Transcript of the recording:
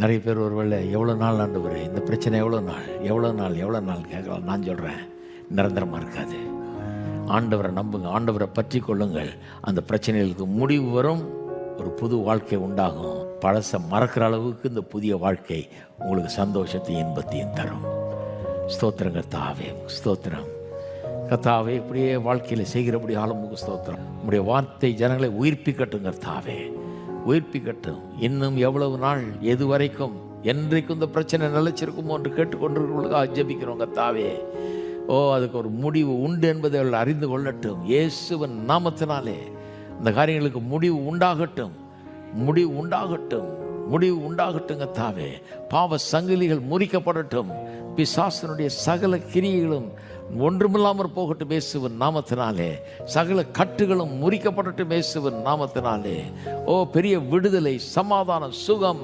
நிறைய பேர் ஒருவேளை எவ்வளோ நாள் ஆண்டவரே இந்த பிரச்சனை எவ்வளோ நாள் கேட்கலாம். நான் சொல்கிறேன், நிரந்தரமாக இருக்காது. ஆண்டவரை நம்புங்க, ஆண்டவரை பற்றி கொள்ளுங்கள். அந்த பிரச்சனைகளுக்கு முடிவு வரும், ஒரு புது வாழ்க்கை உண்டாகும். பழசை மறக்கிற அளவுக்கு இந்த புதிய வாழ்க்கை உங்களுக்கு சந்தோஷத்தையும் இன்பத்தையும் தரும். ஸ்தோத்திரம் கர்த்தாவே, ஸ்தோத்திரம் கர்த்தாவே. இப்படியே வாழ்க்கையில் செய்கிறபடி ஆளுமுக ஸ்தோத்திரம். உங்களுடைய வார்த்தை ஜனங்களை உயிர்ப்பிக்கட்டும் கர்த்தாவே, உயிர்ப்பிக்கட்டும். இன்னும் எவ்வளவு நாள், எது வரைக்கும், என்றைக்கும் இந்த பிரச்சனை நிலைச்சிருக்குமோ என்று கேட்டுக்கொண்டிருக்கிறவர்களுக்காக ஜெபிக்கிறோம் கர்த்தாவே. அதுக்கு ஒரு முடிவு உண்டு என்பதை அவர்கள் அறிந்து கொள்ளட்டும். இயேசுவின் நாமத்தினாலே இந்த காரியங்களுக்கு முடிவு உண்டாகட்டும், முடிவு உண்டாகட்டும், முடிவு உண்டாகட்டும் கர்த்தாவே. பாவ சங்கிலிகள் முறிக்கப்படட்டும், பிசாசனுடைய சகல கிரியைகளும் ஒன்றுமில்லாமற் போகட்டும் இயேசுவின் நாமத்தினாலே. சகல கட்டுகளும் முறிக்கப்படட்டும் இயேசுவின் நாமத்தினாலே. பெரிய விடுதலை, சமாதானம், சுகம்,